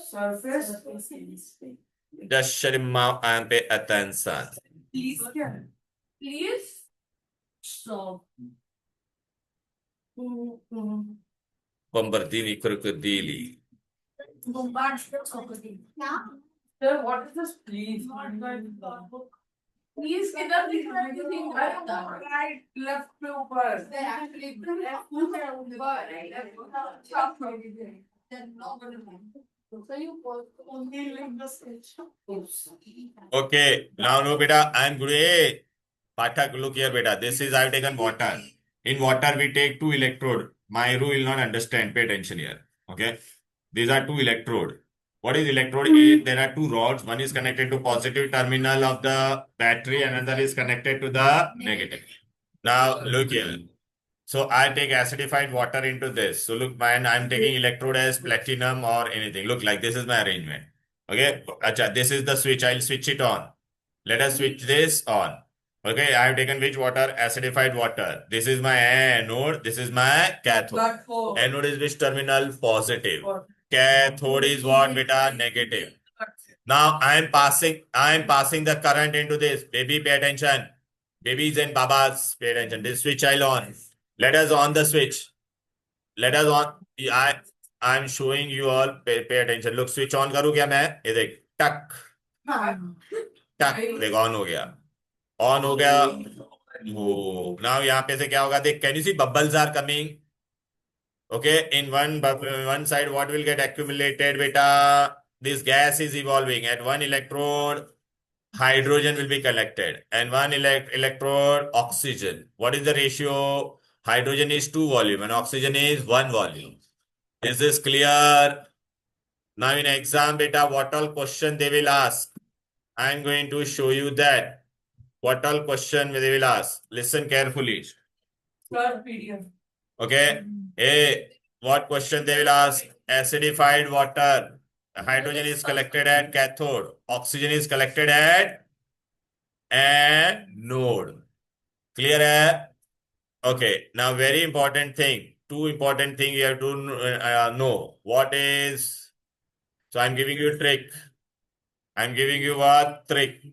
B: Surface.
A: Just shut your mouth and pay attention.
B: Please. Stop.
A: Bombardini crocodili.
B: Sir, what is this? Please. Please get up the right, left पे ऊपर. So you only link the switch.
A: Okay, now no, beta, I'm good. Hey, Pathak, look here, beta. This is I've taken water. In water, we take 2 electrode. Mayuru will not understand. Pay attention here. Okay. These are two electrode. What is electrode? A, there are two rods. One is connected to positive terminal of the battery, and another is connected to the negative. Now look here. So I take acidified water into this. So look, man, I'm taking electrode as platinum or anything. Look, like this is my arrangement. Okay. Acha, this is the switch. I'll switch it on. Let us switch this on. Okay, I have taken which water? Acidified water. This is my anode. This is my cathode.
B: But for
A: Anode is which terminal? Positive. Cathode is what, beta? Negative. Now I am passing the current into this. Baby, pay attention. Babies and babas, pay attention. This switch I'll on. Let us on the switch. Let us on. I'm showing you all. Pay attention. Look, switch on करूँ क्या मैं? ये देख. टक. टक. देख on हो गया. On हो गया. Oh. Now यहाँ पे से क्या होगा? देख. Can you see bubbles are coming? Okay. In one side, what will get accumulated, beta? This gas is evolving. At one electrode, hydrogen will be collected, and one electrode, oxygen. What is the ratio? Hydrogen is 2 volume and oxygen is 1 volume. Is this clear? Now in exam, beta, what all question they will ask? I am going to show you that. What all question they will ask? Listen carefully.
B: Sir, PDF.
A: Okay. A, what question they will ask? Acidified water. Hydrogen is collected at cathode. Oxygen is collected at anode. Clear hai? Okay. Now very important thing. Two important thing you have to know. What is? So I'm giving you a trick. I'm giving you a trick.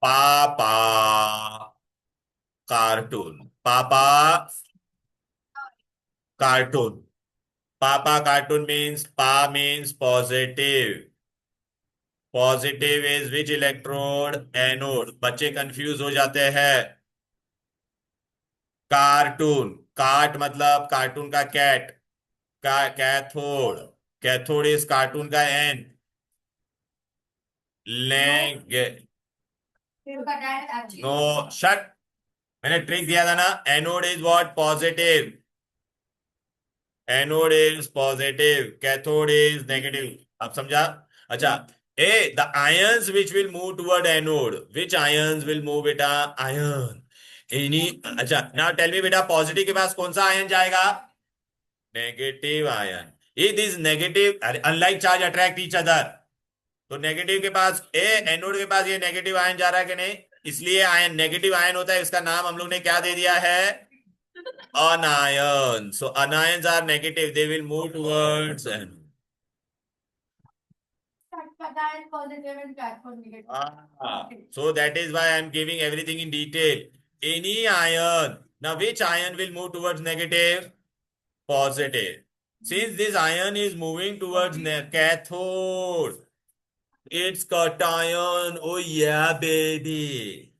A: Papa cartoon. Papa cartoon. Papa cartoon means pa means positive. Positive is which electrode? Anode. बच्चे confuse हो जाते हैं. Cartoon. काट मतलब cartoon का cat. का cathode. Cathode is cartoon का एन. लेंगे. नो शट. मैंने ट्रिक दिया था ना. Anode is what? Positive. Anode is positive. Cathode is negative. अब समझा? अच्छा. A, the ions which will move toward anode. Which ions will move, beta? Ion. Any. अच्छा. Now tell me, beta, positive के पास कौन सा आयन जाएगा? Negative ion. If this negative, unlike charge attract each other. तो negative के पास anode के पास ये negative ion जा रहा है कि नहीं? इसलिए आयन नेगेटिव आयन होता है. इसका नाम हम लोग ने क्या दे दिया है? Anion. So anions are negative. They will move towards anode. So that is why I am giving everything in detail. Any ion. Now which ion will move towards negative? Positive. Since this ion is moving towards cathode, it's cation. Oh yeah, baby.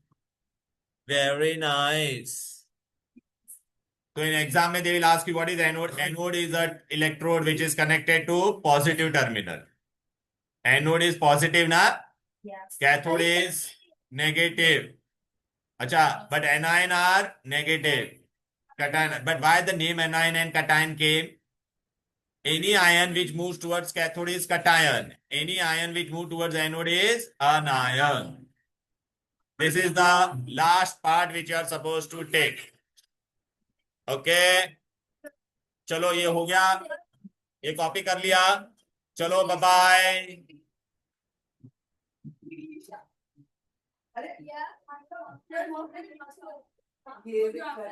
A: Very nice. So in exam they will ask you what is anode. Anode is an electrode which is connected to positive terminal. Anode is positive, na?
D: Yes.
A: Cathode is negative. Acha, but anion are negative. Cation. But why the name anion and cation came? Any ion which moves towards cathode is cation. Any ion which moves towards anode is anion. This is the last part which you are supposed to take. Okay. चलो ये हो गया. ये copy कर लिया. चलो bye bye.
B: ये